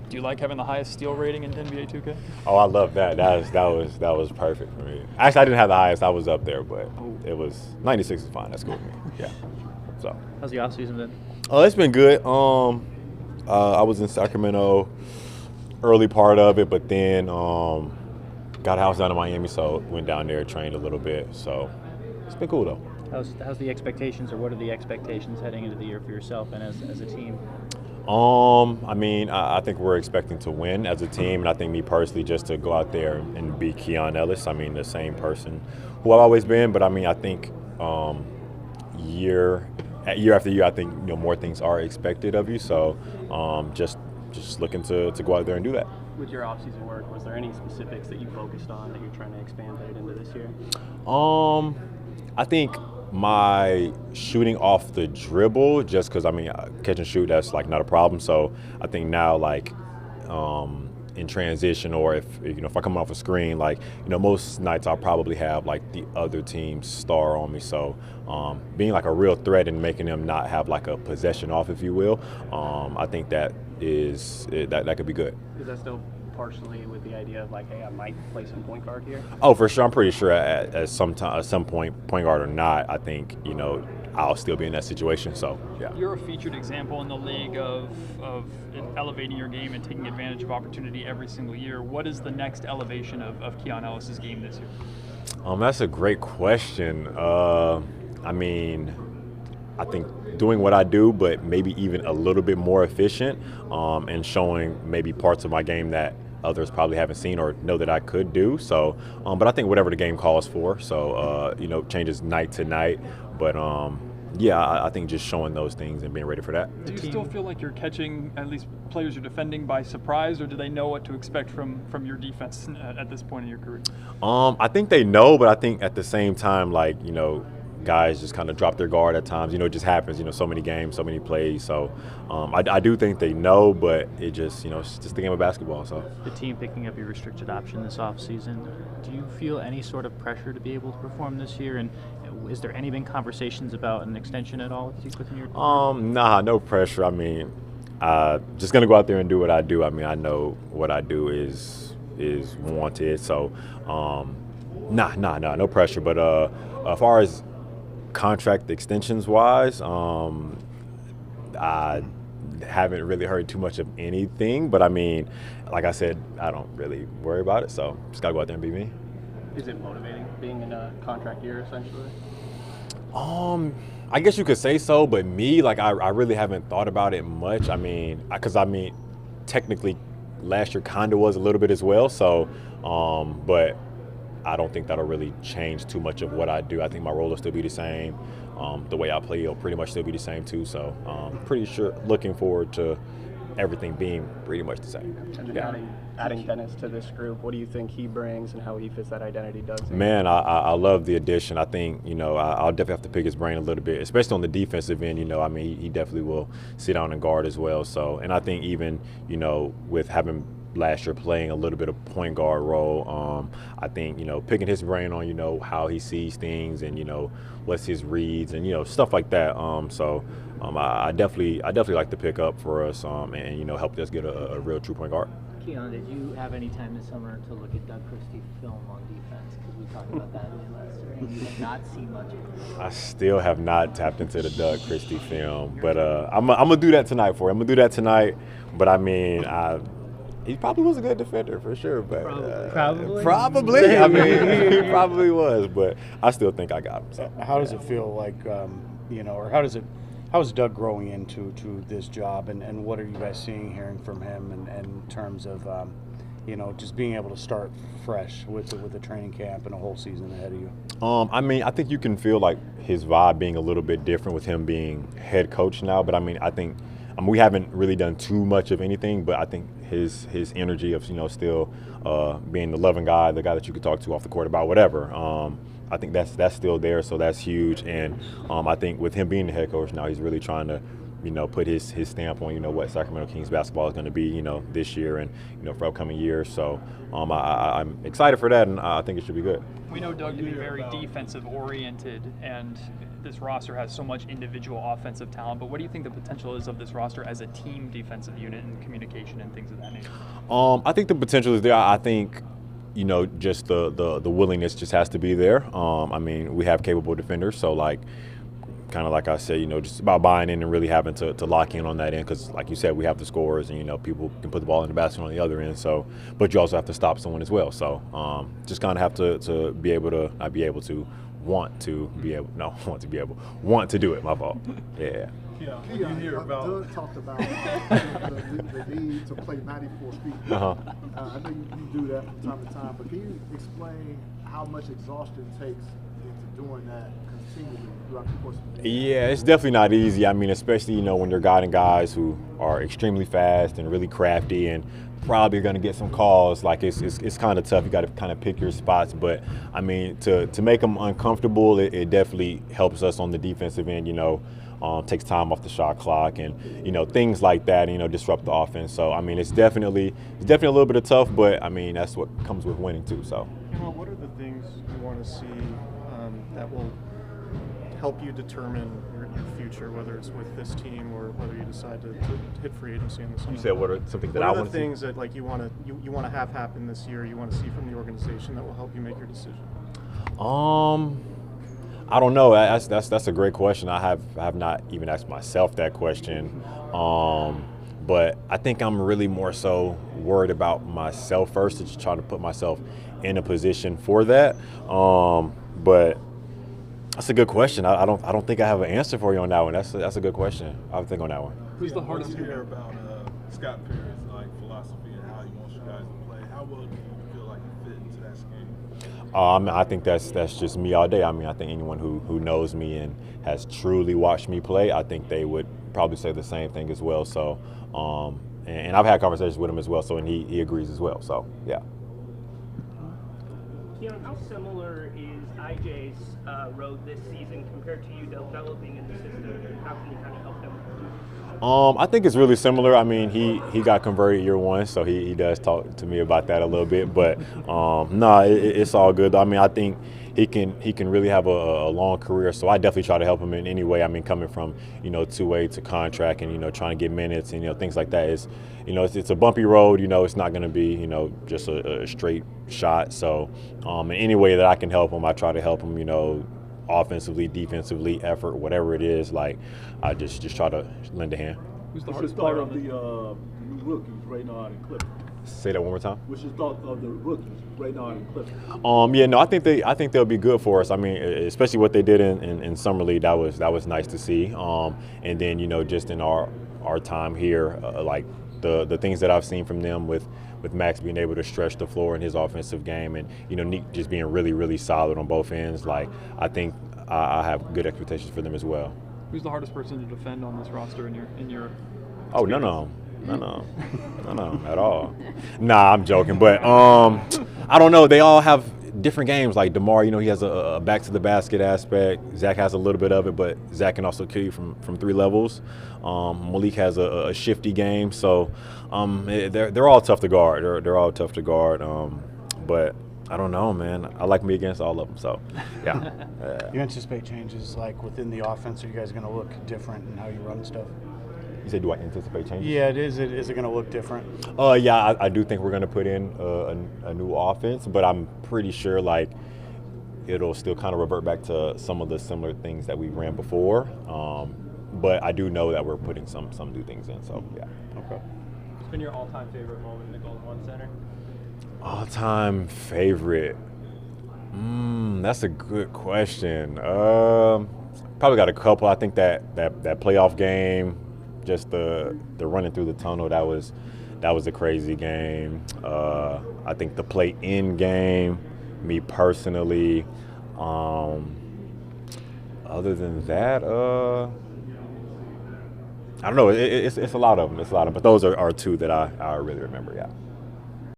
Do you like having the highest steal rating in NBA 2K? Oh, I love that. That was perfect for me. Actually, I didn't have the highest. I was up there, but it was 96 is fine. That's cool with me. Yeah. So. How's the offseason been? Oh, it's been good. I was in Sacramento early part of it, but then got a house down in Miami, so went down there, trained a little bit. So it's been cool though. How's the expectations, or what are the expectations heading into the year for yourself and as a team? I mean, I think we're expecting to win as a team, and I think me personally just to go out there and be Keon Ellis. I mean, the same person who I've always been, but I mean, I think year after year, I think more things are expected of you. So just looking to go out there and do that. With your off-season work, was there any specifics that you focused on that you're trying to expand that into this year? I think my shooting off the dribble, just because I mean catch and shoot, that's like not a problem. So I think now like in transition, or if I come off a screen, like most nights I'll probably have like the other team's star on me. So being like a real threat and making them not have like a possession off, if you will, I think that could be good. Is that still partially with the idea of like, hey, I might play some point guard here? Oh, for sure. I'm pretty sure at some point, point guard or not, I think I'll still be in that situation. So yeah. You're a featured example in the league of elevating your game and taking advantage of opportunity every single year. What is the next elevation of Keon Ellis' game this year? That's a great question. I mean, I think doing what I do, but maybe even a little bit more efficient, and showing maybe parts of my game that others probably haven't seen or know that I could do. So, but I think whatever the game calls for. So, changes night to night. But yeah, I think just showing those things and being ready for that. Do you still feel like you're catching at least players you're defending by surprise, or do they know what to expect from your defense at this point in your career? I think they know, but I think at the same time, like guys just kind of drop their guard at times. It just happens. So many games, so many plays. So I do think they know, but it just it's just the game of basketball. So the team picking up your restricted option this offseason, do you feel any sort of pressure to be able to perform this year? And is there been conversations about an extension at all within your team? Nah, no pressure. I mean, just gonna go out there and do what I do. I mean, I know what I do is wanted. So no pressure. But as far as contract extensions wise, I haven't really heard too much of anything, but I mean, like I said, I don't really worry about it, so just gotta go out there and be me. Is it motivating being in a contract year essentially? I guess you could say so, but me, like I really haven't thought about it much. I mean, because technically last year kind of was a little bit as well, so but I don't think that'll really change too much of what I do. I think my role will still be the same. The way I play will pretty much still be the same too. So pretty sure, looking forward to everything being pretty much the same. And then adding Dennis to this group, what do you think he brings and how he fits that identity, Doug? Man, I love the addition. I think, I'll definitely have to pick his brain a little bit, especially on the defensive end. I mean, he definitely will sit down and guard as well. So, and I think even, with having last year playing a little bit of point guard role, I think picking his brain on how he sees things and what's his reads and stuff like that. I definitely like to pick up for us and help us get a real true point guard. Keon, did you have any time this summer to look at Doug Christie film on defense? Because we talked about that last year, and you have not seen much of it. I still have not tapped into the Doug Christie film, but I'm gonna do that tonight for him. I'm gonna do that tonight. But I mean, he probably was a good defender for sure, but probably. I mean, he probably was, but I still think I got him. So. How does it feel like, or how is Doug growing into this job, and what are you guys seeing, hearing from him, and in terms of, just being able to start fresh with the training camp and a whole season ahead of you? I mean, I think you can feel like his vibe being a little bit different with him being head coach now, but I mean, we haven't really done too much of anything, but I think his energy of still being the loving guy, the guy that you could talk to off the court about whatever. I think that's still there, so that's huge. And I think with him being the head coach now, he's really trying to put his stamp on, what Sacramento Kings basketball is going to be, this year and, for upcoming years. So I'm excited for that, and I think it should be good. We know Doug to be very defensive oriented, and this roster has so much individual offensive talent, but what do you think the potential is of this roster as a team defensive unit and communication and things of that nature? I think the potential is there. I think, just the willingness just has to be there. We have capable defenders, so kind of like I said, just about buying in and really having to lock in on that end, because like you said, we have the scorers and, people can put the ball in the basket on the other end. So, but you also have to stop someone as well. So just kind of have to be able to, not be able to, want to do it, my fault. Yeah. Yeah, when you hear about Doug talked about the need to play 94 feet. I know you do that from time to time, but can you explain how much exhaustion it takes into doing that continually throughout the course of the game? Yeah, it's definitely not easy. Especially, when you're guiding guys who are extremely fast and really crafty and probably going to get some calls. It's kind of tough. You got to kind of pick your spots. But, to make them uncomfortable, it definitely helps us on the defensive end, takes time off the shot clock and, things like that, disrupt the offense. So, it's definitely a little bit of tough, but, that's what comes with winning too. So. What are the things you want to see that will help you determine your future, whether it's with this team or whether you decide to hit free agency in the summer? You said what are some things that I I want want to see? What are the see? things that you want to have happen this year, you want to see from the organization that will help you make your decision? I don't know. That's a great question. I have not even asked myself that question. But I think I'm really more so worried about myself first, to just try to put myself in a position for that. But that's a good question. I don't think I have an answer for you on that one. That's a good question. I'll think on that one. Who's the hardest to hear about Scott Perry's philosophy and how he wants you guys to play? How well do you feel like you fit into that scheme? I think that's just me all day. I think anyone who knows me and has truly watched me play, I think they would probably say the same thing as well. So, and I've had conversations with him as well, and he agrees as well. So, yeah. Keon, how similar is IJ's road this season compared to you developing in the system, and how can you kind of help them? I think it's really similar. He got converted year one, so he does talk to me about that a little bit. But it's all good. I think he can really have a long career. So I definitely try to help him in any way. Coming from 2A to contract and trying to get minutes and things like that is it's a bumpy road. It's not going to be just a straight shot. So in any way that I can help him, I try to help him. Offensively, defensively, effort, whatever it is, I just try to lend a hand. Who's the hardest part of the new rookies right now in Clippers? Say that one more time. What's your thought of the rookies right now in Clippers? I think they'll be good for us. Especially what they did in summer league, that was nice to see. And then just in our time here, the things that I've seen from them with Max being able to stretch the floor in his offensive game and, Nick just being really, really solid on both ends. I think I have good expectations for them as well. Who's the hardest person to defend on this roster in your Oh, no, at all. Nah, I'm joking. But I don't know. They all have different games. Like DeMar, he has a back to the basket aspect. Zach has a little bit of it, but Zach can also kill you from 3 levels. Malik has a shifty game. So they're all tough to guard. They're all tough to guard. But I don't know, man. I like me against all of them. So, yeah. You anticipate changes within the offense? Are you guys going to look different in how you run stuff? You said, do I anticipate changes? Yeah, it is. Is it going to look different? Yeah, I do think we're going to put in a new offense, but I'm pretty sure it'll still kind of revert back to some of the similar things that we ran before. But I do know that we're putting some new things in. So yeah. Okay. What's been your all-time favorite moment in the Golden One Center? All-time favorite. That's a good question. Probably got a couple. I think that playoff game. Just the running through the tunnel, that was a crazy game. I think the play-in game, me personally. Other than that, I don't know. It's a lot of them. But those are 2 that I really remember. Yeah.